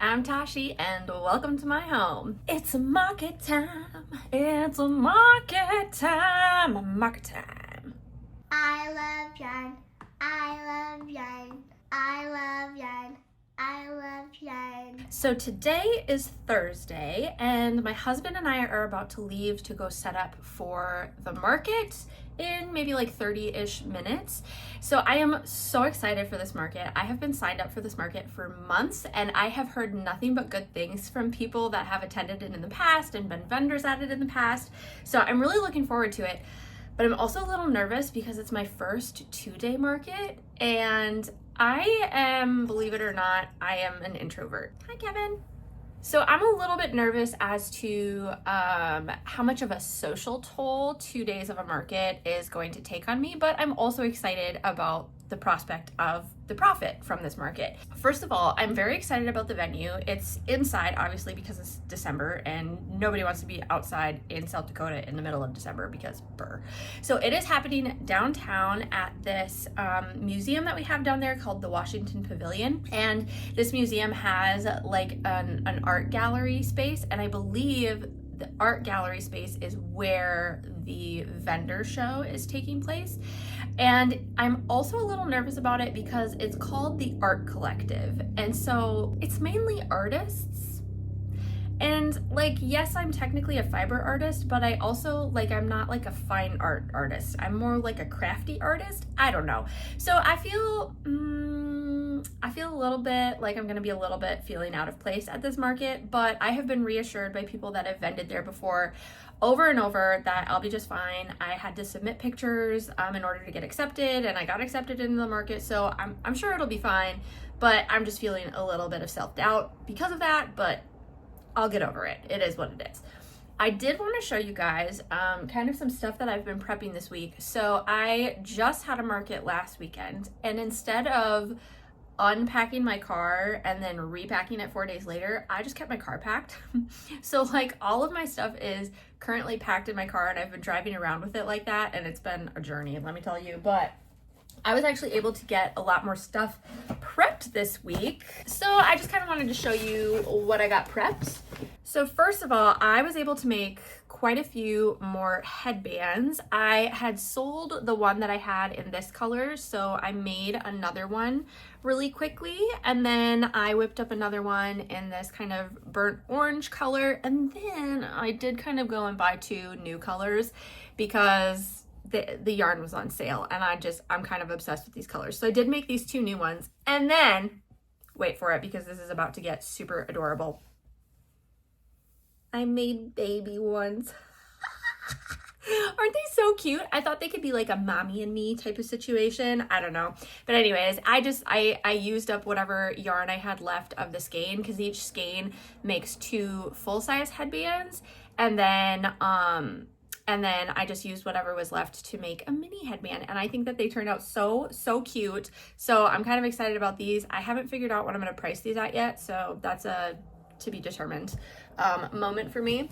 I'm Tashi and welcome to my home. It's a market time. It's a market time. Market time. I love yarn. I love yarn. I love yarn. I love yarn. So today is Thursday and my husband and I are about to leave to go set up for the market in maybe like 30-ish minutes. So I am so excited for this market. I have been signed up for this market for months and I have heard nothing but good things from people that have attended it in the past and been vendors at it in the past. So I'm really looking forward to it. But I'm also a little nervous because it's my first 2-day market and I am, believe it or not, I am an introvert. Hi, Kevin. So I'm a little bit nervous as to how much of a social toll 2 days of a market is going to take on me, but I'm also excited about the prospect of the profit from this market. First of all, I'm very excited about the venue. It's inside, obviously, because it's December and nobody wants to be outside in South Dakota in the middle of December because brr. So it is happening downtown at this museum that we have down there called the Washington Pavilion. And this museum has like an art gallery space, and I believe the art gallery space is where the vendor show is taking place. And I'm also a little nervous about it because it's called the Art Collective. And so it's mainly artists. And like, yes, I'm technically a fiber artist, but I also I'm not like a fine art artist. I'm more like a crafty artist. I don't know. So I feel a little bit like I'm gonna be a little bit feeling out of place at this market, but I have been reassured by people that have vended there before over and over that I'll be just fine. I had to submit pictures in order to get accepted, and I got accepted into the market, so I'm sure it'll be fine, but I'm just feeling a little bit of self-doubt because of that, but I'll get over it. It is what it is. I did want to show you guys kind of some stuff that I've been prepping this week. So I just had a market last weekend, and instead of unpacking my car and then repacking it 4 days later, I just kept my car packed. So like all of my stuff is currently packed in my car, and I've been driving around with it like that, and it's been a journey, let me tell you. But I was actually able to get a lot more stuff prepped this week. So I just kind of wanted to show you what I got prepped. So first of all, I was able to make quite a few more headbands. I had sold the one that I had in this color, so I made another one really quickly, and then I whipped up another one in this kind of burnt orange color, and then I did kind of go and buy 2 new colors because the yarn was on sale, and I'm kind of obsessed with these colors. So I did make these 2 new ones, and then, wait for it because this is about to get super adorable, I made baby ones. Aren't they so cute? I thought they could be like a mommy and me type of situation. I don't know. But anyways, I used up whatever yarn I had left of the skein, because each skein makes 2 full-size headbands, and then I just used whatever was left to make a mini headband, and I think that they turned out so cute. So I'm kind of excited about these. I haven't figured out what I'm going to price these at yet, so that's a to be determined moment for me.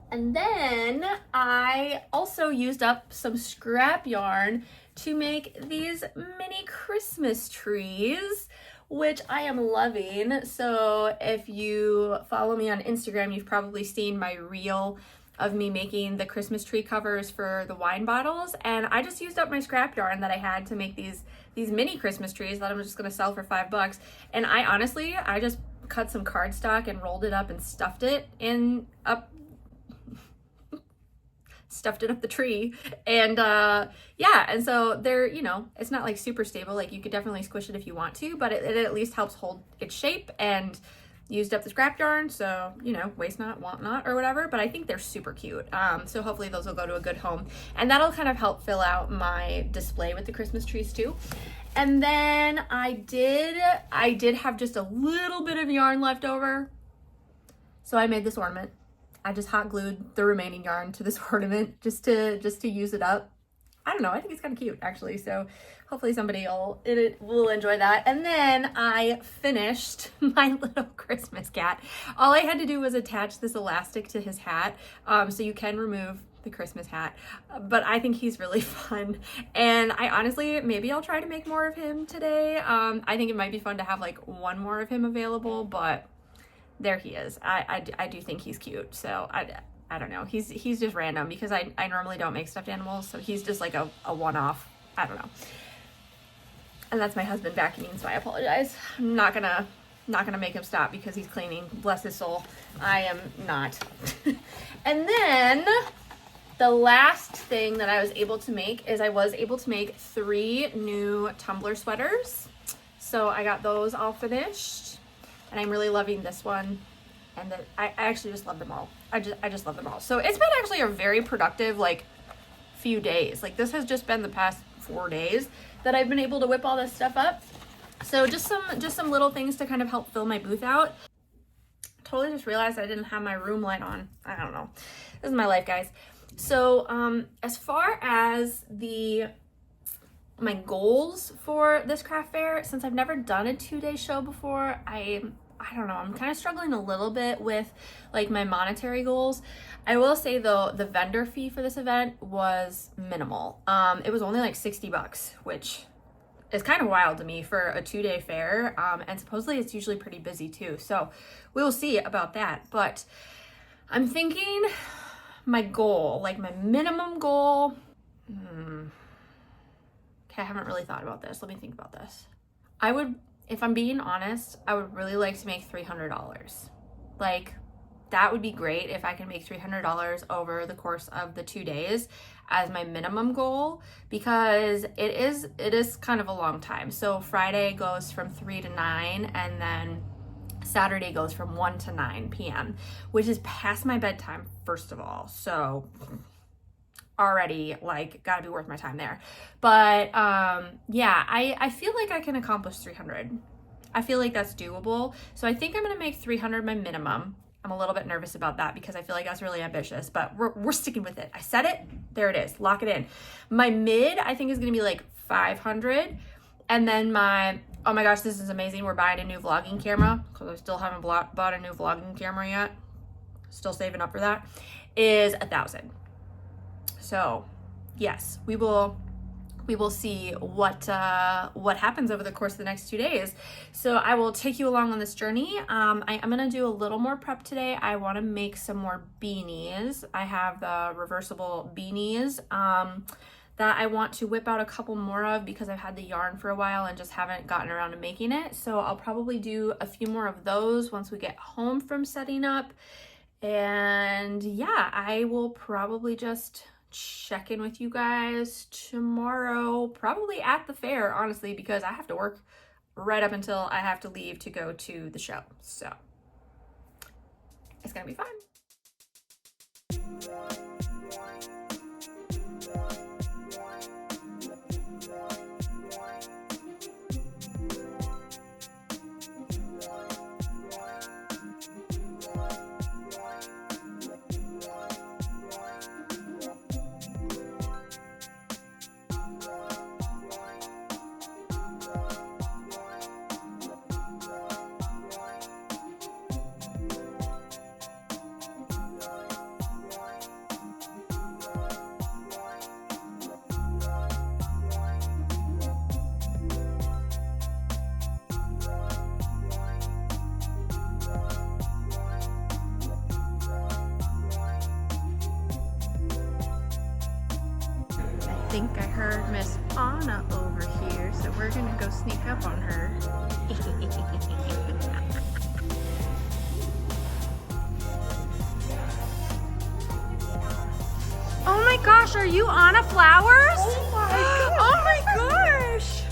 And then I also used up some scrap yarn to make these mini Christmas trees, which I am loving. So if you follow me on Instagram, you've probably seen my reel of me making the Christmas tree covers for the wine bottles, and I just used up my scrap yarn that I had to make these mini Christmas trees that I'm just gonna sell for $5. And I just cut some cardstock and rolled it up and stuffed it up the tree, and yeah, and so they're, it's not like super stable, like you could definitely squish it if you want to, but it at least helps hold its shape, and used up the scrap yarn, so waste not, want not, or whatever. But I think they're super cute, so hopefully those will go to a good home, and that'll kind of help fill out my display with the Christmas trees too. And then I did have just a little bit of yarn left over, so I made this ornament. I just hot glued the remaining yarn to this ornament just to use it up. I don't know, I think it's kind of cute actually, so hopefully somebody will enjoy that. And then I finished my little Christmas cat. All I had to do was attach this elastic to his hat, so you can remove the Christmas hat, but I think he's really fun, and I honestly, maybe I'll try to make more of him today. I think it might be fun to have like 1 more of him available, but there he is. I do think he's cute. So I don't know. He's just random because I normally don't make stuffed animals. So he's just like a one-off. I don't know. And that's my husband vacuuming, so I apologize. I'm not gonna make him stop because he's cleaning. Bless his soul. I am not. And then the last thing that I was able to make is I was able to make 3 new tumbler sweaters. So I got those all finished, and I'm really loving this one. And I actually just love them all. I just love them all. So it's been actually a very productive like few days. Like this has just been the past 4 days that I've been able to whip all this stuff up. So just some little things to kind of help fill my booth out. Totally just realized I didn't have my room light on. I don't know. This is my life, guys. So as far as my goals for this craft fair, since I've never done a 2-day show before, I don't know, I'm kind of struggling a little bit with like my monetary goals. I will say though, the vendor fee for this event was minimal. It was only like $60, which is kind of wild to me for a 2-day fair. And supposedly it's usually pretty busy too. So we will see about that. But I'm thinking my goal, like my minimum goal. Okay, I haven't really thought about this. Let me think about this. If I'm being honest, I would really like to make $300. Like, that would be great if I can make $300 over the course of the 2 days as my minimum goal, because it is kind of a long time. So Friday goes from 3 to 9, and then Saturday goes from 1 to 9 p.m., which is past my bedtime, first of all. So already like gotta be worth my time there. But yeah, I feel like I can accomplish 300. I feel like that's doable. So I think I'm gonna make 300 my minimum. I'm a little bit nervous about that because I feel like that's really ambitious, but we're sticking with it. I said it, there it is, lock it in. My mid, I think, is gonna be like 500. And then oh my gosh, this is amazing, we're buying a new vlogging camera because I still haven't bought a new vlogging camera yet. Still saving up for that, is 1,000. So yes, we will see what happens over the course of the next 2 days. So I will take you along on this journey. I'm gonna do a little more prep today. I want to make some more beanies. I have the reversible beanies that I want to whip out a couple more of because I've had the yarn for a while and just haven't gotten around to making it. So I'll probably do a few more of those once we get home from setting up. And yeah, I will probably just check in with you guys tomorrow, probably at the fair, honestly, because I have to work right up until I have to leave to go to the show. So it's gonna be fun. I think I heard Miss Anna over here, so we're gonna go sneak up on her. Oh my gosh, are you Anna Flowers? Oh my gosh. Oh my gosh.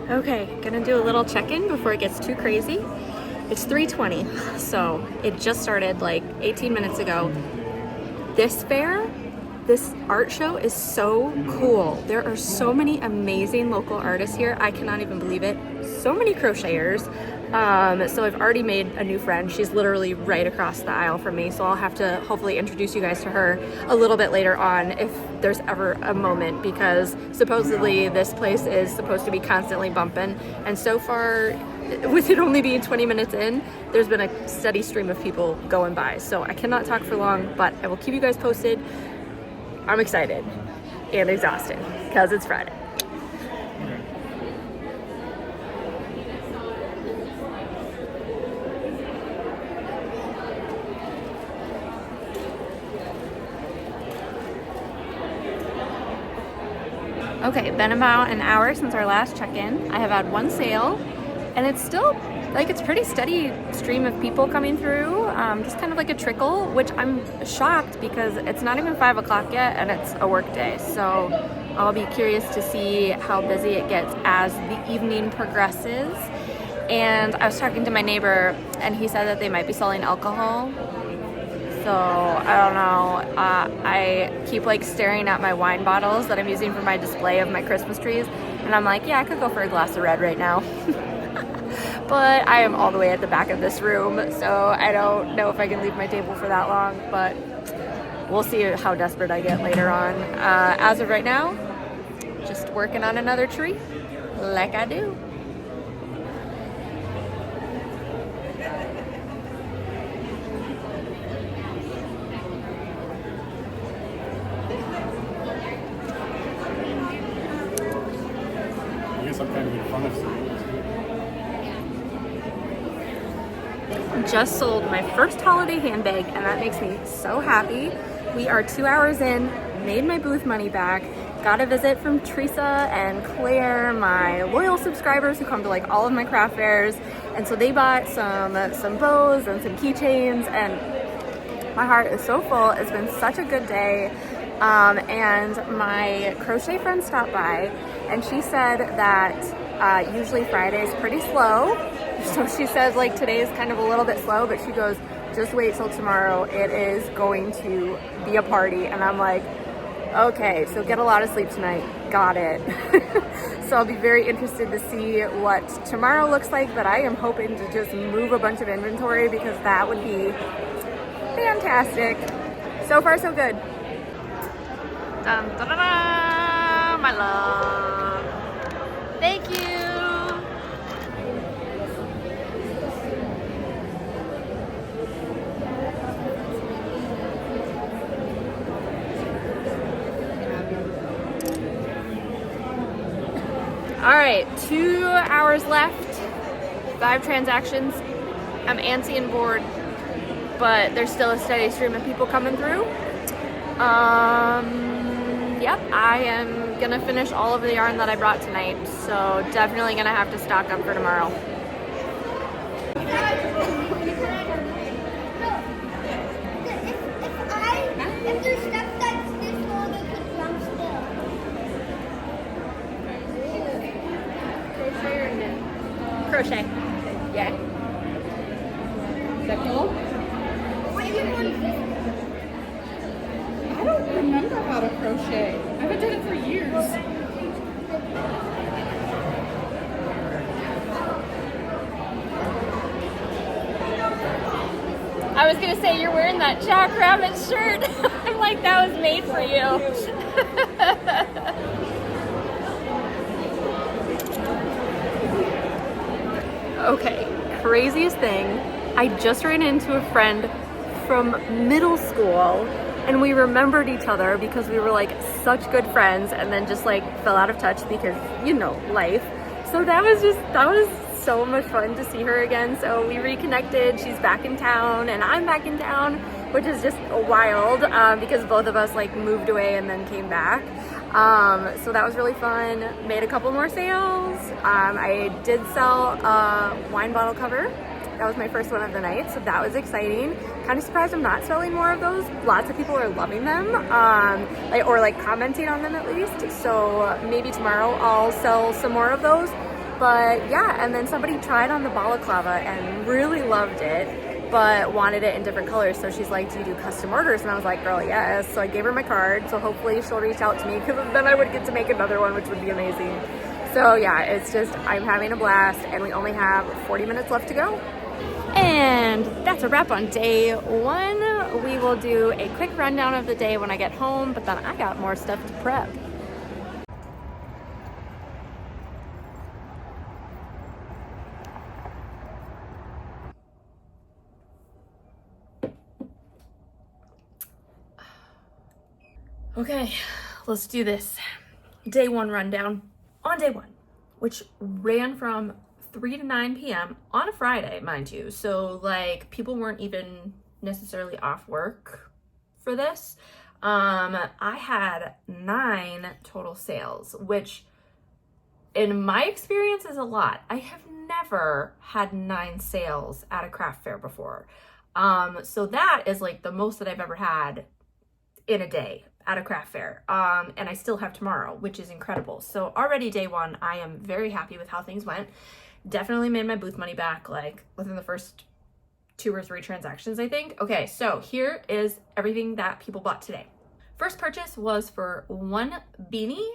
Okay, gonna do a little check-in before it gets too crazy. It's 3:20, so it just started like 18 minutes ago. This fair, this art show is so cool. There are so many amazing local artists here. I cannot even believe it. So many crocheters. So I've already made a new friend. She's literally right across the aisle from me, so I'll have to hopefully introduce you guys to her a little bit later on if there's ever a moment, because supposedly this place is supposed to be constantly bumping, and so far, with it only being 20 minutes in, there's been a steady stream of people going by. So I cannot talk for long, but I will keep you guys posted. I'm excited and exhausted because it's Friday. Okay, been about an hour since our last check-in. I have had one sale, and it's still like it's pretty steady stream of people coming through, just kind of like a trickle, which I'm shocked because it's not even 5 o'clock yet and it's a work day. So I'll be curious to see how busy it gets as the evening progresses. And I was talking to my neighbor and he said that they might be selling alcohol. So I don't know, I keep like staring at my wine bottles that I'm using for my display of my Christmas trees, and I'm like, yeah, I could go for a glass of red right now. But I am all the way at the back of this room, so I don't know if I can leave my table for that long, but we'll see how desperate I get later on. As of right now, just working on another tree, like I do. Just sold my first holiday handbag, and that makes me so happy. We are 2 hours in, made my booth money back, got a visit from Teresa and Claire, my loyal subscribers who come to like all of my craft fairs, and so they bought some bows and some keychains, and my heart is so full. It's been such a good day. And my crochet friend stopped by, and she said that usually Friday is pretty slow. So she says like today is kind of a little bit slow, but she goes, just wait till tomorrow. It is going to be a party. And I'm like, okay, so get a lot of sleep tonight. Got it. So I'll be very interested to see what tomorrow looks like, but I am hoping to just move a bunch of inventory because that would be fantastic. So far, so good. Dun, dun, dun, dun, my love. Thank you. All right, 2 hours left, 5 transactions. I'm antsy and bored, but there's still a steady stream of people coming through. Yep, I am gonna finish all of the yarn that I brought tonight, so definitely gonna have to stock up for tomorrow. If there's stuff that's this long, it could jump still. Crochet or knit? Crochet. Yeah. Is that cool? I don't remember how to crochet. I haven't done it for years. I was gonna say, you're wearing that Jackrabbit shirt. I'm like, that was made for you. Okay, craziest thing. I just ran into a friend from middle school, and we remembered each other because we were like such good friends, and then just like fell out of touch because, you know, life. So that was so much fun to see her again. So we reconnected. She's back in town and I'm back in town, which is just wild because both of us like moved away and then came back. So that was really fun. Made a couple more sales. I did sell a wine bottle cover. That was my first one of the night, so that was exciting. Kind of surprised I'm not selling more of those. Lots of people are loving them, or commenting on them at least. So maybe tomorrow I'll sell some more of those. But yeah, and then somebody tried on the balaclava and really loved it, but wanted it in different colors. So she's like, do you do custom orders? And I was like, girl, yes. So I gave her my card. So hopefully she'll reach out to me because then I would get to make another one, which would be amazing. So yeah, it's just, I'm having a blast, and we only have 40 minutes left to go. And that's a wrap on day one. We will do a quick rundown of the day when I get home, but then I got more stuff to prep. Okay, let's do this. Day one rundown on day one, which ran from 3 to 9 p.m. on a Friday, mind you. So like people weren't even necessarily off work for this. I had 9 total sales, which in my experience is a lot. I have never had 9 sales at a craft fair before. So that is like the most that I've ever had in a day at a craft fair. And I still have tomorrow, which is incredible. So already day one, I am very happy with how things went. Definitely made my booth money back like within the first 2 or 3 transactions, I think. Okay, so here is everything that people bought today. First purchase was for one beanie,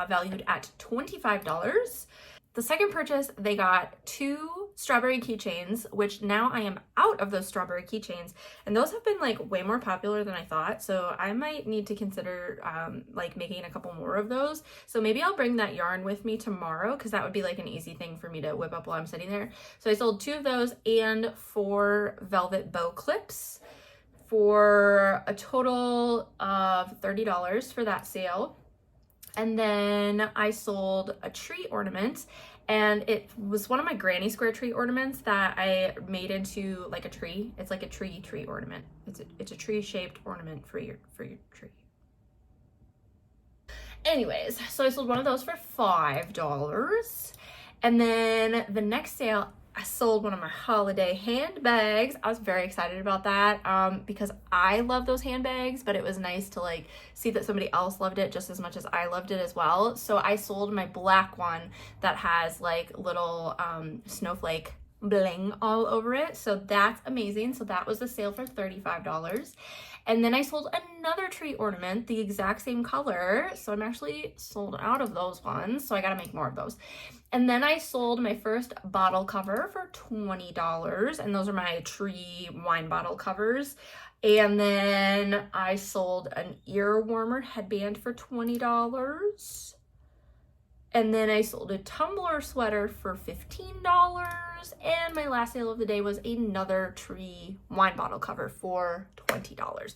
valued at $25. The second purchase, they got 2 strawberry keychains, which now I am out of those strawberry keychains, and those have been like way more popular than I thought. So I might need to consider like making a couple more of those. So maybe I'll bring that yarn with me tomorrow, because that would be like an easy thing for me to whip up while I'm sitting there. So I sold 2 of those and 4 velvet bow clips for a total of $30 for that sale. And then I sold a tree ornament, and it was one of my granny square tree ornaments that I made into like a tree. It's like a tree ornament. It's a tree shaped ornament for your tree. Anyways, so I sold one of those for $5. And then the next sale, I sold one of my holiday handbags. I was very excited about that because I love those handbags, but it was nice to like see that somebody else loved it just as much as I loved it as well. So I sold my black one that has like little snowflake bling all over it. So that's amazing. So that was the sale for $35. And then I sold another tree ornament, the exact same color. So I'm actually sold out of those ones. So I got to make more of those. And then I sold my first bottle cover for $20. And those are my tree wine bottle covers. And then I sold an ear warmer headband for $20. And then I sold a tumbler sweater for $15. And my last sale of the day was another tree wine bottle cover for $20.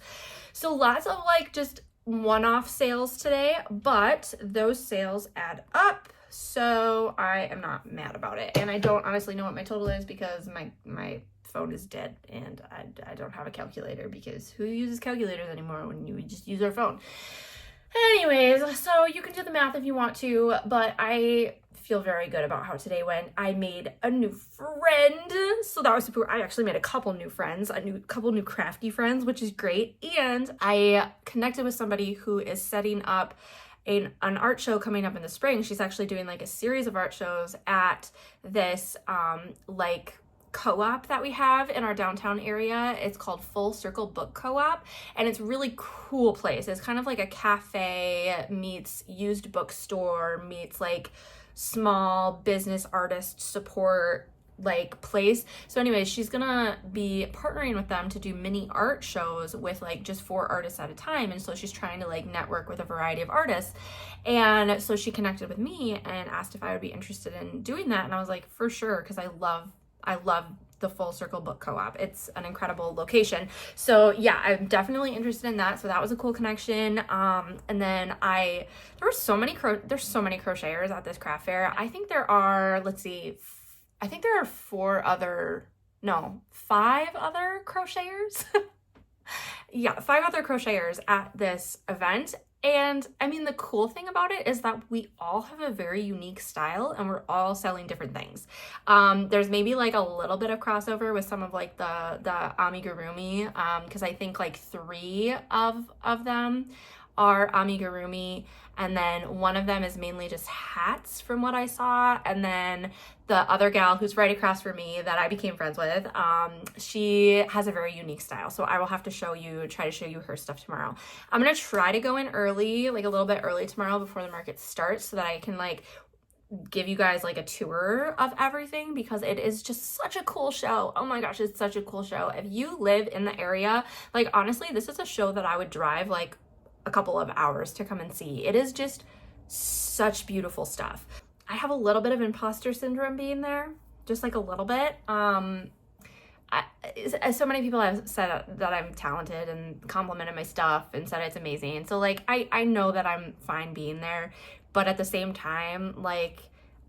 So lots of like just one-off sales today, but those sales add up. So I am not mad about it. And I don't honestly know what my total is because my phone is dead and I don't have a calculator, because who uses calculators anymore when you just use our phone? Anyways, so you can do the math if you want to, but I feel very good about how today went. I made a new friend, so that was super. I actually made a couple new friends, couple new crafty friends, which is great. And I connected with somebody who is setting up an art show coming up in the spring. She's actually doing like a series of art shows at this like co-op that we have in our downtown area. It's called Full Circle Book Co-op, and it's a really cool place. It's kind of like a cafe meets used bookstore meets like small business artist support like place. So anyways, she's gonna be partnering with them to do mini art shows with like just 4 artists at a time, and so she's trying to like network with a variety of artists. And so she connected with me and asked if I would be interested in doing that, and I was like, for sure, because I love the Full Circle Book Co-op. It's an incredible location. So yeah, I'm definitely interested in that. So that was a cool connection. And then there's so many crocheters at this craft fair. I think there are, I think there are 5 other crocheters. Yeah, 5 other crocheters at this event. And I mean, the cool thing about it is that we all have a very unique style and we're all selling different things. There's maybe like a little bit of crossover with some of like the amigurumi, because I think like 3 of them are amigurumi, and then one of them is mainly just hats from what I saw, and then the other gal who's right across from me that I became friends with, she has a very unique style. So I will have to try to show you her stuff tomorrow. I'm gonna try to go in early, like a little bit early tomorrow before the market starts, so that I can like give you guys like a tour of everything because it is just such a cool show. Oh my gosh, it's such a cool show. If you live in the area, like honestly, this is a show that I would drive like a couple of hours to come and see. It is just such beautiful stuff. I have a little bit of imposter syndrome being there, just like a little bit. So many people have said that I'm talented and complimented my stuff and said it's amazing. So like I know that I'm fine being there, but at the same time, like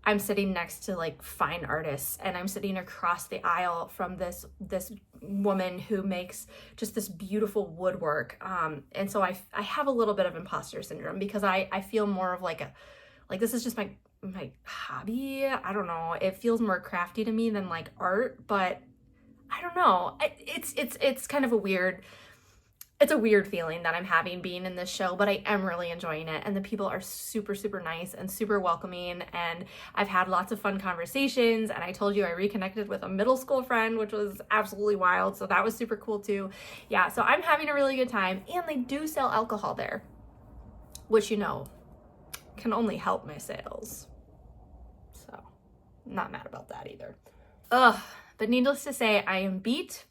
I'm sitting next to like fine artists and I'm sitting across the aisle from this woman who makes just this beautiful woodwork. And so I have a little bit of imposter syndrome because I feel more of like this is just my hobby. I don't know. It feels more crafty to me than like art, but I don't know. It's kind of a weird feeling that I'm having being in this show, but I am really enjoying it. And the people are super, super nice and super welcoming. And I've had lots of fun conversations. And I told you I reconnected with a middle school friend, which was absolutely wild. So that was super cool too. Yeah, so I'm having a really good time. And they do sell alcohol there, which, you know, can only help my sales. So I'm not mad about that either. Ugh. But needless to say, I am beat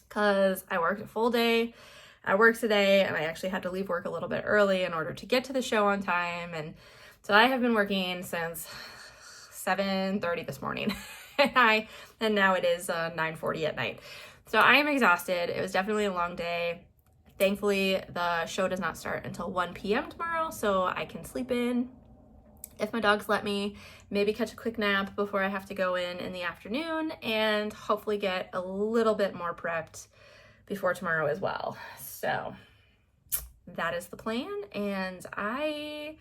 because I worked a full day at work today and I actually had to leave work a little bit early in order to get to the show on time. And so I have been working since 7:30 this morning and now it is 9:40 at night. So I am exhausted. It was definitely a long day. Thankfully, the show does not start until 1 p.m. tomorrow, so I can sleep in if my dogs let me, maybe catch a quick nap before I have to go in the afternoon, and hopefully get a little bit more prepped before tomorrow as well. So that is the plan, and I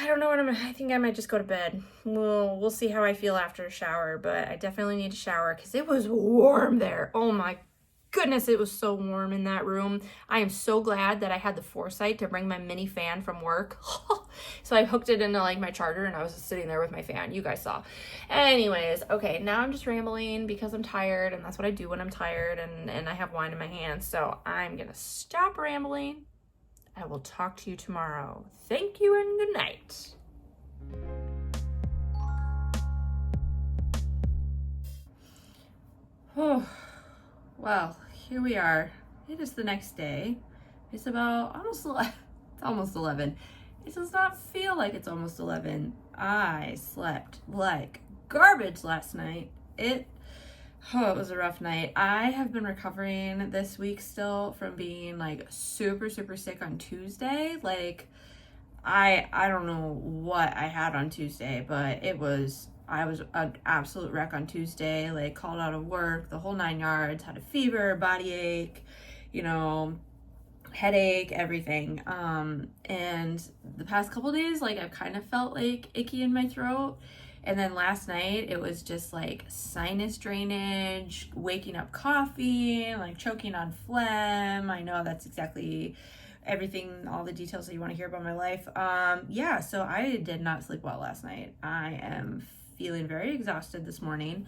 don't know what I think I might just go to bed. We'll see how I feel after a shower, but I definitely need a shower because it was warm there. Oh my goodness, it was so warm in that room. I am so glad that I had the foresight to bring my mini fan from work. So I hooked it into like my charger and I was just sitting there with my fan. You guys saw. Anyways, okay, now I'm just rambling because I'm tired, and that's what I do when I'm tired and I have wine in my hands. So I'm gonna stop rambling. I will talk to you tomorrow. Thank you and good night. Oh. Well, here we are. It is the next day. It's about almost 11. It does not feel like it's almost 11. I slept like garbage last night. It was a rough night. I have been recovering this week still from being like super, super sick on Tuesday. Like I don't know what I had on Tuesday, but I was an absolute wreck on Tuesday, like called out of work, the whole 9 yards, had a fever, body ache, you know, headache, everything. And the past couple days, like I've kind of felt like icky in my throat. And then last night it was just like sinus drainage, waking up coughing, like choking on phlegm. I know that's exactly everything, all the details that you want to hear about my life. Yeah, so I did not sleep well last night. I am feeling very exhausted this morning.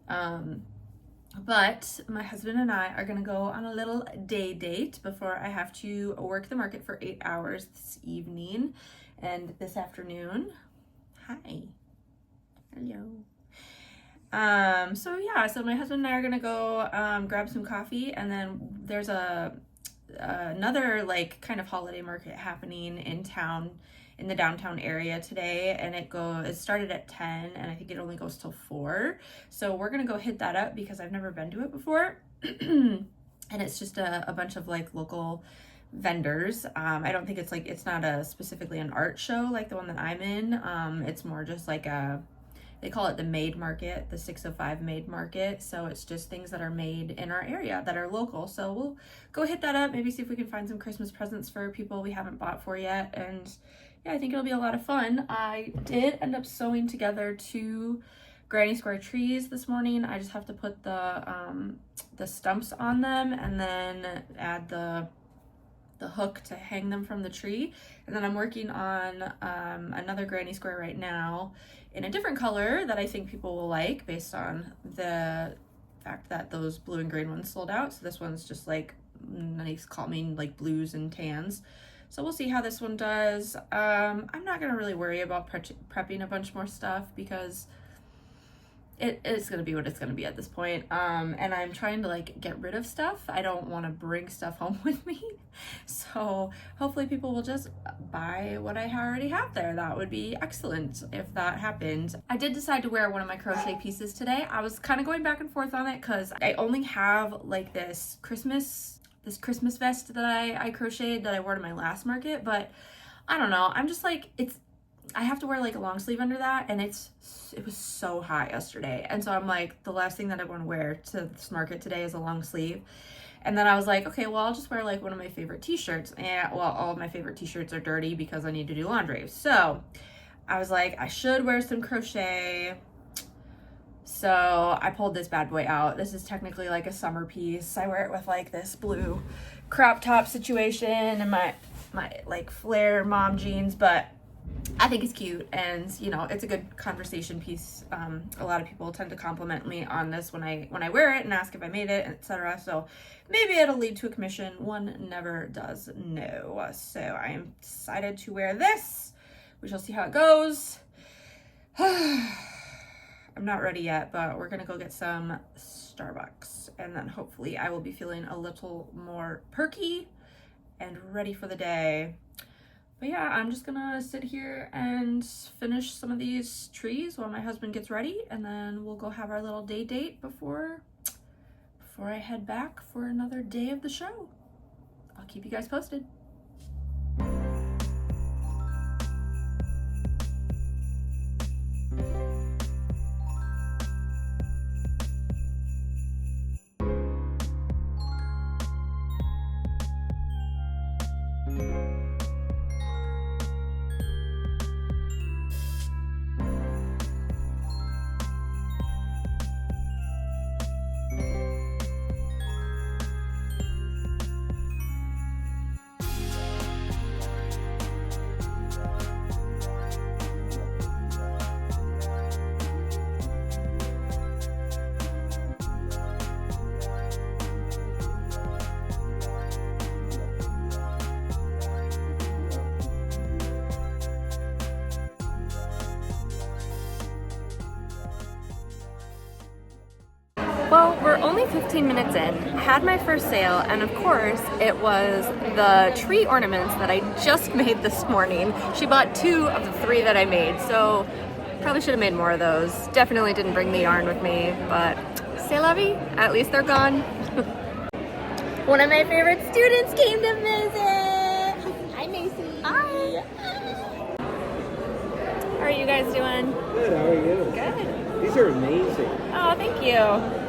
But my husband and I are gonna go on a little day date before I have to work the market for 8 hours this evening and this afternoon. Hi. Hello. So my husband and I are gonna go grab some coffee, and then there's another like kind of holiday market happening in town, in the downtown area today, and it started at 10 and I think it only goes till 4. So we're gonna go hit that up because I've never been to it before. And it's just a bunch of like local vendors. I don't think it's not specifically an art show like the one that I'm in. It's more just like they call it the Made Market, the 605 Made Market. So it's just things that are made in our area that are local. So we'll go hit that up, maybe see if we can find some Christmas presents for people we haven't bought for yet. And yeah, I think it'll be a lot of fun. I did end up sewing together 2 granny square trees this morning. I just have to put the stumps on them and then add the hook to hang them from the tree. And then I'm working on another granny square right now in a different color that I think people will like based on the fact that those blue and green ones sold out. So this one's just like nice calming like blues and tans. So we'll see how this one does. I'm not gonna really worry about prepping a bunch more stuff because it's gonna be what it's gonna be at this point. And I'm trying to like get rid of stuff. I don't want to bring stuff home with me. So hopefully people will just buy what I already have there. That would be excellent if that happened. I did decide to wear one of my crochet pieces today. I was kind of going back and forth on it because I only have like this Christmas vest that I crocheted that I wore to my last market, but I don't know. I'm just like, I have to wear like a long sleeve under that, and it was so hot yesterday, and so I'm like, the last thing that I want to wear to this market today is a long sleeve. And then I was like, okay, well, I'll just wear like one of my favorite t-shirts. And well, all of my favorite t-shirts are dirty because I need to do laundry. So I was like, I should wear some crochet. So I pulled this bad boy out. This is technically like a summer piece. I wear it with like this blue crop top situation and my like flare mom jeans, but I think it's cute, and you know, it's a good conversation piece. A lot of people tend to compliment me on this when I wear it and ask if I made it, etc. So maybe it'll lead to a commission. One never does know. So I am excited to wear this. We shall see how it goes. I'm not ready yet, but we're gonna go get some Starbucks, and then hopefully I will be feeling a little more perky and ready for the day. But yeah, I'm just gonna sit here and finish some of these trees while my husband gets ready, and then we'll go have our little date before I head back for another day of the show. I'll keep you guys posted. Well, we're only 15 minutes in. I had my first sale, and of course, it was the tree ornaments that I just made this morning. She bought 2 of the 3 that I made, so probably should have made more of those. Definitely didn't bring the yarn with me, but c'est la vie. At least they're gone. One of my favorite students came to visit. Hi, Macy. Hi. How are you guys doing? Good, how are you? Good. These are amazing. Oh, thank you.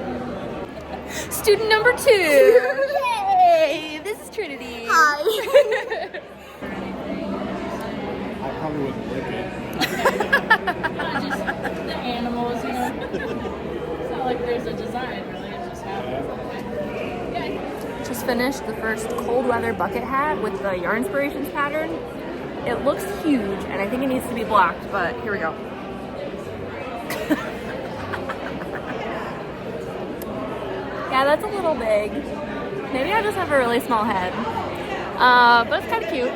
Student number 2. Yay! This is Trinity. Hi. I probably wouldn't lick it. Just the animals, you know. It's not like there's a design, really. It just happens. Yeah. Just finished the first cold weather bucket hat with the Yarn Inspirations pattern. It looks huge, and I think it needs to be blocked, but here we go. Yeah, that's a little big. Maybe I just have a really small head. But it's kind of cute.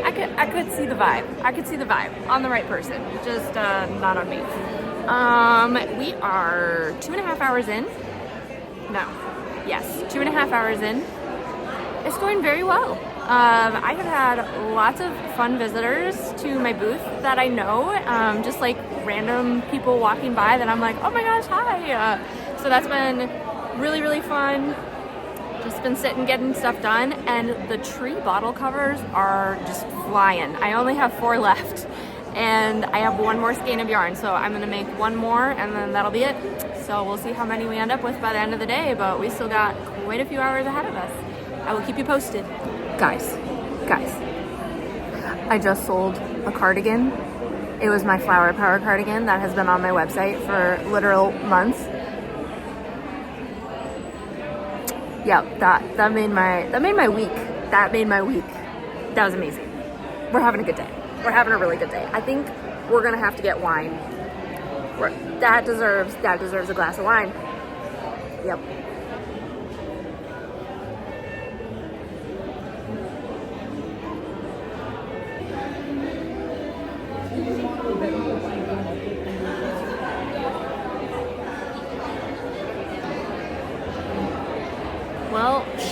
I could see the vibe. I could see the vibe on the right person, just not on me. We are 2.5 hours in. No. Yes, 2.5 hours in. It's going very well. I have had lots of fun visitors to my booth that I know, just like random people walking by that I'm like, oh my gosh, hi. So that's been really, really fun. Just been sitting getting stuff done, and the tree bottle covers are just flying. I only have 4 left, and I have 1 more skein of yarn, so I'm gonna make 1 more and then that'll be it. So we'll see how many we end up with by the end of the day, but we still got quite a few hours ahead of us. I will keep you posted. Guys, I just sold a cardigan. It was my Flower Power cardigan that has been on my website for literal months. Yeah, that made my week. That made my week. That was amazing. We're having a good day. We're having a really good day. I think we're gonna have to get wine. That deserves a glass of wine. Yep.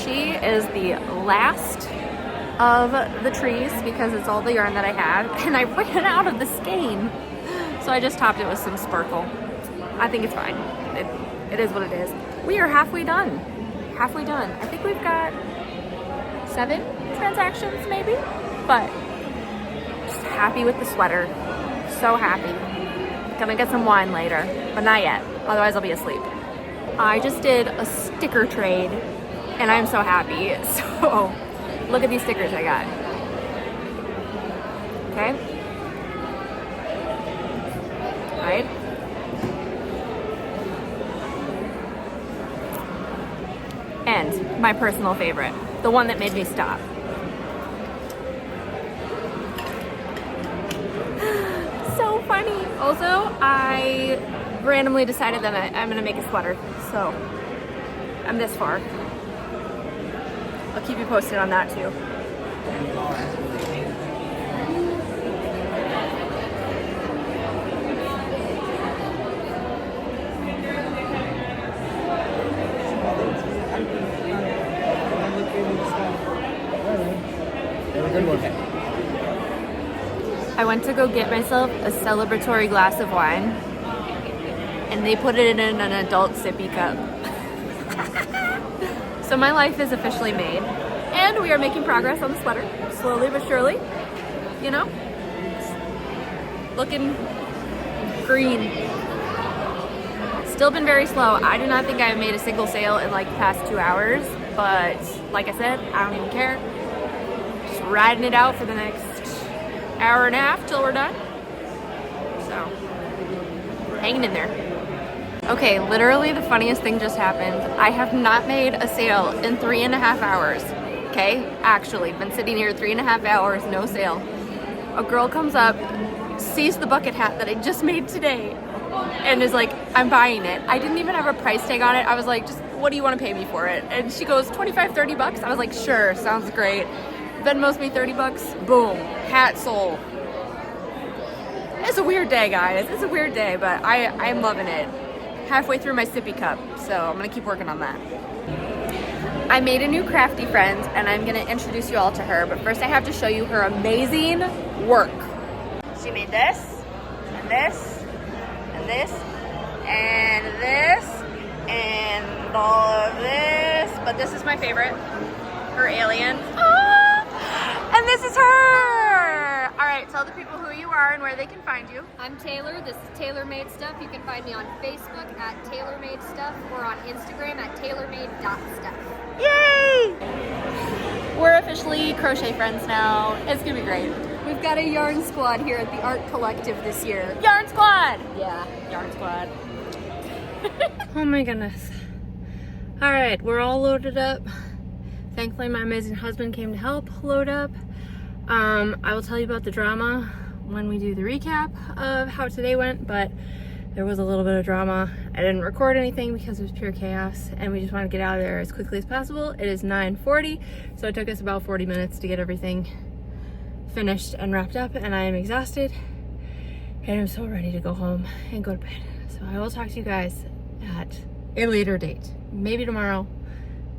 Tashi is the last of the trees because it's all the yarn that I have, and I ran out of the skein. So I just topped it with some sparkle. I think it's fine. It is what it is. We are halfway done. Halfway done. I think we've got 7 transactions maybe, but just happy with the sweater. So happy. Gonna get some wine later, but not yet. Otherwise I'll be asleep. I just did a sticker trade and I'm so happy. So look at these stickers I got. Okay. Right? And my personal favorite, the one that made me stop. So funny. Also, I randomly decided that I'm gonna make a sweater, so I'm this far. I'll keep you posted on that too. Good one. I went to go get myself a celebratory glass of wine, and they put it in an adult sippy cup. So my life is officially made, and we are making progress on the sweater, slowly but surely. You know, it's looking green. Still been very slow. I do not think I've made a single sale in like the past 2 hours, but like I said, I don't even care. Just riding it out for the next hour and a half till we're done. So, hanging in there. Okay, literally the funniest thing just happened. I have not made a sale in 3.5 hours. Okay, actually, been sitting here 3.5 hours, no sale. A girl comes up, sees the bucket hat that I just made today, and is like, I'm buying it. I didn't even have a price tag on it. I was like, just what do you want to pay me for it? And she goes, 25, 30 bucks. I was like, sure, sounds great. Venmo's me 30 bucks. Boom, hat sold. It's a weird day, guys. It's a weird day, but I'm loving it. Halfway through my sippy cup, so I'm gonna keep working on that. I made a new crafty friend, and I'm gonna introduce you all to her, but first I have to show you her amazing work. She made this, and this, and this, and this, and all of this, but this is my favorite, her alien. And this is her! All right, tell the people who you are and where they can find you. I'm Taylor. This is Taylor Made Stuff. You can find me on Facebook at Taylor Made Stuff or on Instagram at tailormade.stuff. Yay! We're officially crochet friends now. It's gonna be great. We've got a yarn squad here at the Art Collective this year. Yarn squad! Yeah. Yarn squad. Oh my goodness. All right, we're all loaded up. Thankfully, my amazing husband came to help load up. I will tell you about the drama when we do the recap of how today went, but there was a little bit of drama. I didn't record anything because it was pure chaos, and we just want to get out of there as quickly as possible. It is 9:40, so it took us about 40 minutes to get everything finished and wrapped up, and I am exhausted, and I'm so ready to go home and go to bed. So I will talk to you guys at a later date. Maybe tomorrow,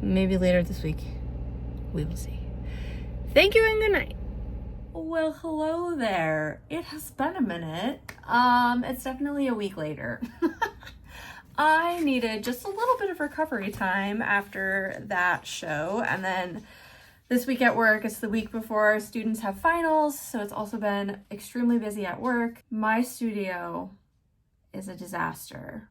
maybe later this week. We will see. Thank you and good night. Well, hello there. It has been a minute. It's definitely a week later. I needed just a little bit of recovery time after that show, and then this week at work, it's the week before students have finals, so it's also been extremely busy at work. My studio is a disaster.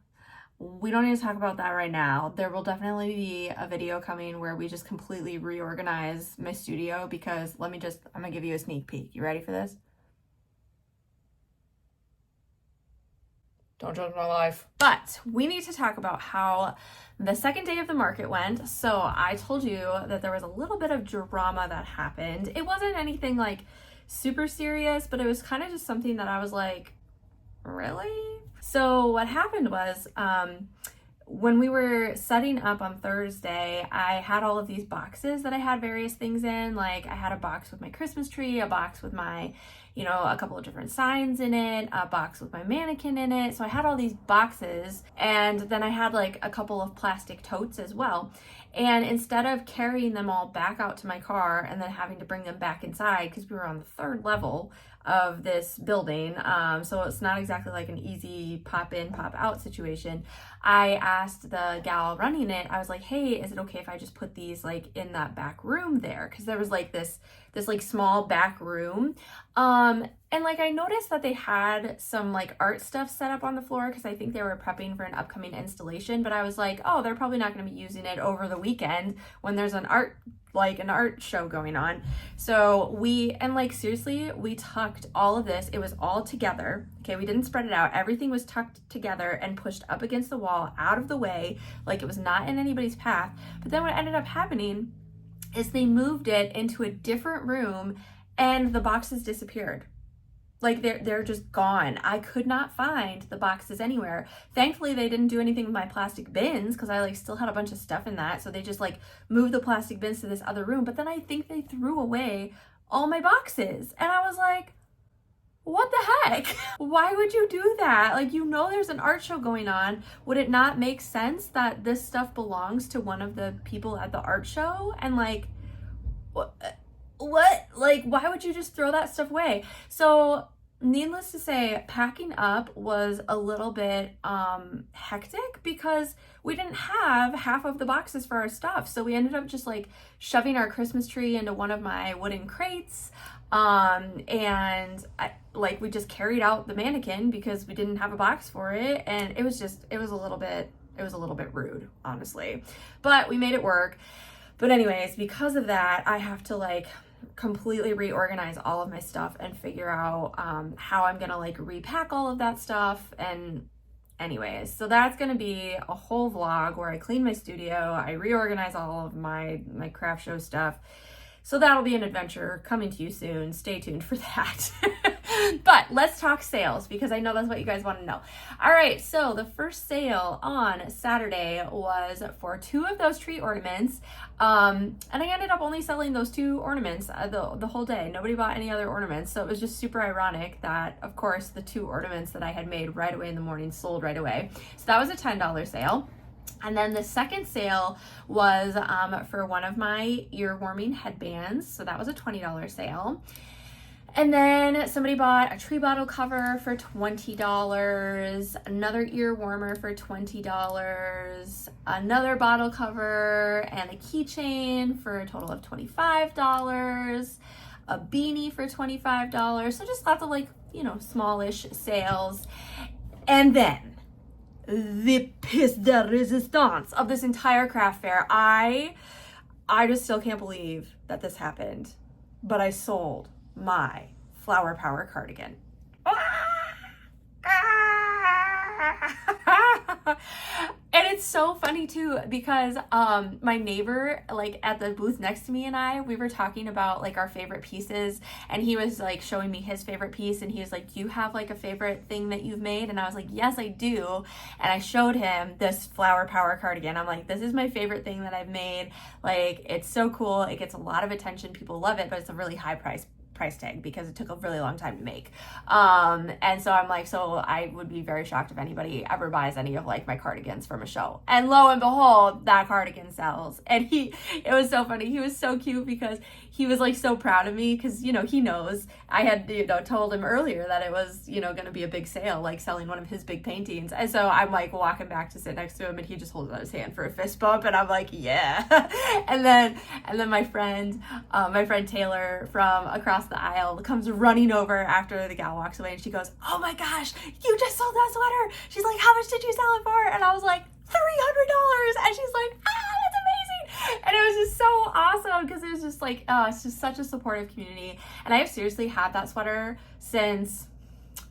We don't need to talk about that right now. There will definitely be a video coming where we just completely reorganize my studio, because I'm gonna give you a sneak peek. You ready for this? Don't judge my life. But we need to talk about how the second day of the market went. So I told you that there was a little bit of drama that happened. It wasn't anything like super serious, but it was kind of just something that I was like, really? So what happened was, when we were setting up on Thursday, I had all of these boxes that I had various things in. Like I had a box with my Christmas tree, a box with my a couple of different signs in it, a box with my mannequin in it. So I had all these boxes, and then I had like a couple of plastic totes as well. And instead of carrying them all back out to my car and then having to bring them back inside, because we were on the 3rd level of this building, so it's not exactly like an easy pop in, pop out situation, I asked the gal running it, I was like, hey, is it okay if I just put these like in that back room there? Because there was like this like small back room. And like I noticed that they had some like art stuff set up on the floor because I think they were prepping for an upcoming installation, but I was like, oh, they're probably not going to be using it over the weekend when there's an art show going on. So seriously, we tucked all of this. It was all together. Okay, we didn't spread it out. Everything was tucked together and pushed up against the wall, out of the way, like it was not in anybody's path. But then what ended up happening is they moved it into a different room and the boxes disappeared. Like they're just gone. I could not find the boxes anywhere. Thankfully, they didn't do anything with my plastic bins because I like still had a bunch of stuff in that. So they just like moved the plastic bins to this other room. But then I think they threw away all my boxes. And I was like, what the heck? Why would you do that? Like, there's an art show going on. Would it not make sense that this stuff belongs to one of the people at the art show? And like, what? Like, why would you just throw that stuff away? So needless to say, packing up was a little bit hectic because we didn't have half of the boxes for our stuff. So we ended up just like shoving our Christmas tree into one of my wooden crates. And we just carried out the mannequin because we didn't have a box for it. And it was a little bit rude, honestly, but we made it work. But anyways, because of that, I have to like completely reorganize all of my stuff and figure out how I'm gonna like repack all of that stuff. And anyways, so that's gonna be a whole vlog where I clean my studio, I reorganize all of my craft show stuff. So that'll be an adventure coming to you soon. Stay tuned for that. But let's talk sales because I know that's what you guys want to know. All right, so the first sale on Saturday was for 2 of those tree ornaments. And I ended up only selling those 2 ornaments the whole day. Nobody bought any other ornaments. So it was just super ironic that, of course, the 2 ornaments that I had made right away in the morning sold right away. So that was a $10 sale. And then the second sale was for one of my ear warming headbands. So that was a $20 sale. And then somebody bought a tree bottle cover for $20, another ear warmer for $20, another bottle cover, and a keychain for a total of $25, a beanie for $25. So just lots of like, smallish sales. And then the piece de resistance of this entire craft fair. I just still can't believe that this happened, but I sold my Flower Power cardigan. And it's so funny too because my neighbor like at the booth next to me and we were talking about like our favorite pieces, and he was like showing me his favorite piece, and he was like, do you have like a favorite thing that you've made? And I was like, yes, I do. And I showed him this Flower Power cardigan. I'm like, this is my favorite thing that I've made. Like, it's so cool. It gets a lot of attention. People love it, but it's a really high price tag because it took a really long time to make. And so I'm like, so I would be very shocked if anybody ever buys any of like my cardigans from a show. And lo and behold, that cardigan sells. And it was so funny. He was so cute because he was like so proud of me because, he knows I had, told him earlier that it was, going to be a big sale, like selling one of his big paintings. And so I'm like walking back to sit next to him, and he just holds out his hand for a fist bump. And I'm like, yeah. and then my friend Taylor from across the aisle comes running over after the gal walks away, and she goes, oh my gosh, you just sold that sweater. She's like, how much did you sell it for? And I was like, $300. And she's like, that's amazing. And it was just so awesome because it was just like, it's just such a supportive community. And I have seriously had that sweater since,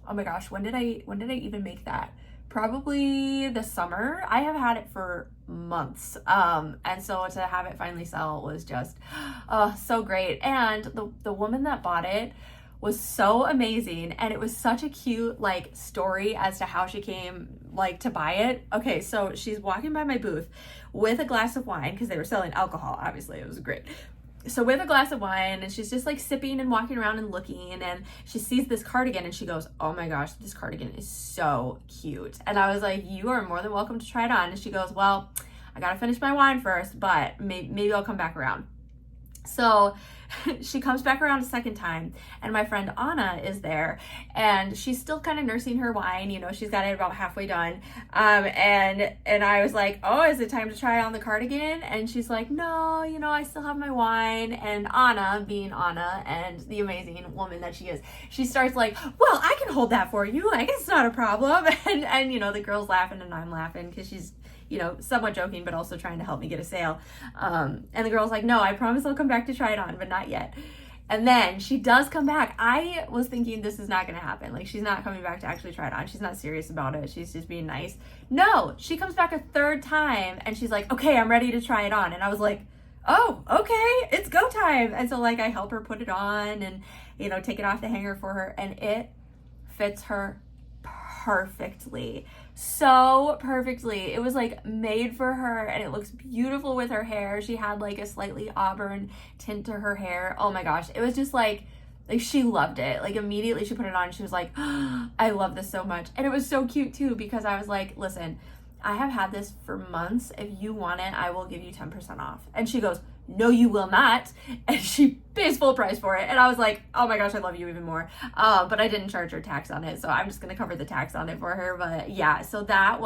oh my gosh, when did I even make that? Probably the summer. I have had it for months. And so to have it finally sell was just so great. And the woman that bought it was so amazing, and it was such a cute like story as to how she came like to buy it. Okay, so she's walking by my booth with a glass of wine because they were selling alcohol. Obviously, it was great. so with a glass of wine, and she's just like sipping and walking around and looking, and she sees this cardigan and she goes, oh my gosh, this cardigan is so cute. And I was like, you are more than welcome to try it on. And she goes, well, I gotta finish my wine first, but maybe I'll come back around. So she comes back around a second time, and my friend Anna is there, and she's still kind of nursing her wine. You know, she's got it about halfway done. And I was like, oh, is it time to try on the cardigan? And she's like, no, you know, I still have my wine. And Anna, being Anna and the amazing woman that she is, she starts like, well, I can hold that for you. Like, it's not a problem. And you know, the girl's laughing and I'm laughing because she's, you know, somewhat joking, but also trying to help me get a sale. And the girl's like, no, I promise I'll come back to try it on, but not yet. And then she does come back. I was thinking this is not going to happen. Like, she's not coming back to actually try it on. She's not serious about it. She's just being nice. No, she comes back a third time and she's like, okay, I'm ready to try it on. And I was like, oh, okay, it's go time. And so like I help her put it on and, you know, take it off the hanger for her, and it fits her perfectly. So perfectly. It was like made for her, and it looks beautiful with her hair. She had like a slightly auburn tint to her hair. Oh my gosh. It was just like she loved it. Like immediately she put it on, she was like, oh, I love this so much. And it was so cute too, because I was like, listen, I have had this for months. If you want it, I will give you 10% off. And she goes, no, you will not. And she pays full price for it. And I was like, oh my gosh, I love you even more. But I didn't charge her tax on it, so I'm just gonna cover the tax on it for her. But yeah, so that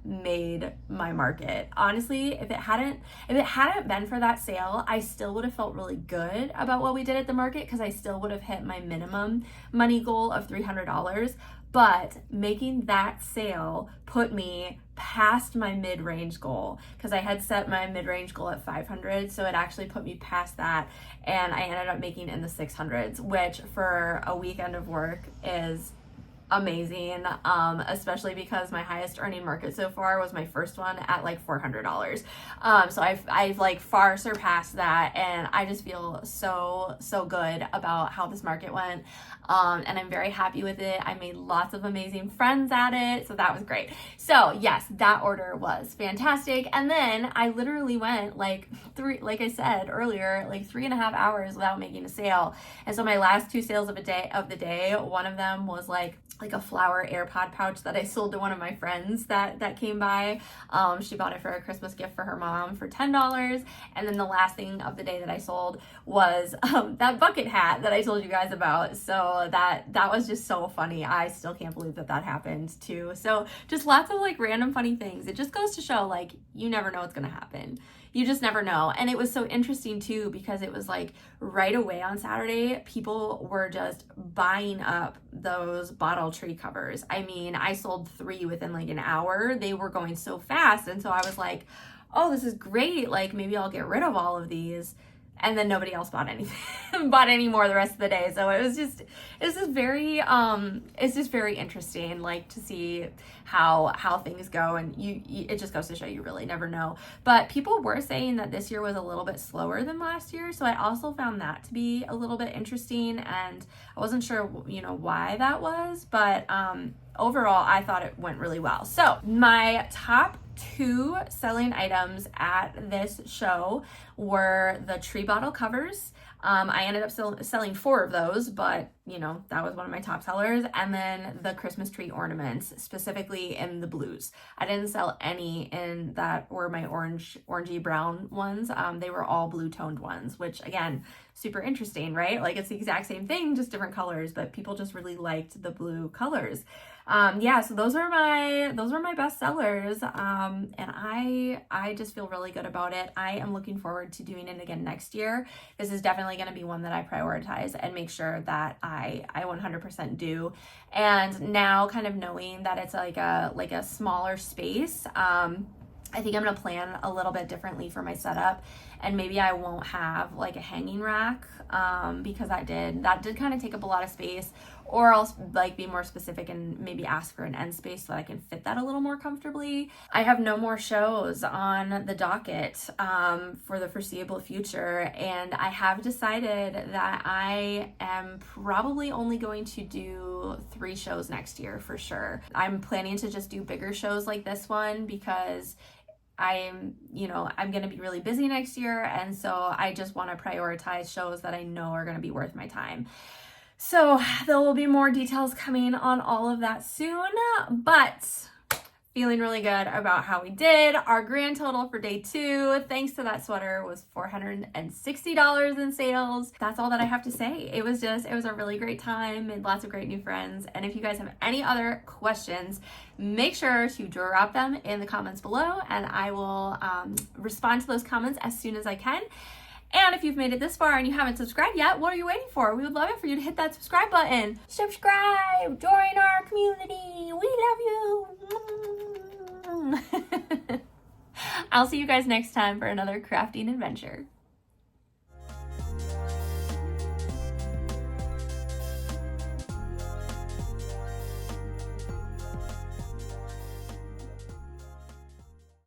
made my market. Honestly, if it hadn't been for that sale, I still would have felt really good about what we did at the market, because I still would have hit my minimum money goal of $300. But making that sale put me past my mid-range goal, because I had set my mid-range goal at 500, so it actually put me past that, and I ended up making in the 600s, which for a weekend of work is amazing, especially because my highest earning market so far was my first one at like $400. So I've like far surpassed that, and I just feel so good about how this market went. And I'm very happy with it. I made lots of amazing friends at it, so that was great. So yes, that order was fantastic. And then I literally went like I said earlier, like 3.5 hours without making a sale. And so my last 2 sales of the day, one of them was like a flower AirPod pouch that I sold to one of my friends that came by. She bought it for a Christmas gift for her mom for $10. And then the last thing of the day that I sold was that bucket hat that I told you guys about. So that was just so funny. I still can't believe that happened too. So just lots of like random funny things. It just goes to show like you never know what's gonna happen. You just never know. And it was so interesting too, because it was like right away on Saturday, people were just buying up those bottle tree covers. I mean, I sold 3 within like an hour. They were going so fast. And so I was like, oh, this is great. Like maybe I'll get rid of all of these. And then nobody else bought anything, bought any more the rest of the day. So it's just very interesting, like to see how things go, and it just goes to show you really never know. But people were saying that this year was a little bit slower than last year, so I also found that to be a little bit interesting, and I wasn't sure, you know, why that was, but overall I thought it went really well. So my top 2 selling items at this show were the tree bottle covers. I ended up selling 4 of those, but you know, that was one of my top sellers. And then the Christmas tree ornaments, specifically in the blues. I didn't sell any in that were my orangey brown ones. They were all blue toned ones, which again, super interesting, right? Like it's the exact same thing, just different colors, but people just really liked the blue colors. Yeah, so those are my best sellers. And I just feel really good about it. I am looking forward to doing it again next year. This is definitely going to be one that I prioritize and make sure that I 100% do. And now kind of knowing that it's like a smaller space, I think I'm going to plan a little bit differently for my setup, and maybe I won't have like a hanging rack, because that did kind of take up a lot of space, or I'll like be more specific and maybe ask for an end space so that I can fit that a little more comfortably. I have no more shows on the docket for the foreseeable future, and I have decided that I am probably only going to do 3 shows next year for sure. I'm planning to just do bigger shows like this one, because I'm going to be really busy next year. And so I just want to prioritize shows that I know are going to be worth my time. So there will be more details coming on all of that soon, but feeling really good about how we did. Our grand total for day 2, thanks to that sweater, was $460 in sales. That's all that I have to say. It was a really great time, made lots of great new friends. And if you guys have any other questions, make sure to drop them in the comments below, and I will respond to those comments as soon as I can. And if you've made it this far and you haven't subscribed yet, what are you waiting for? We would love it for you to hit that subscribe button. Subscribe, join our community. We love you. I'll see you guys next time for another crafting adventure.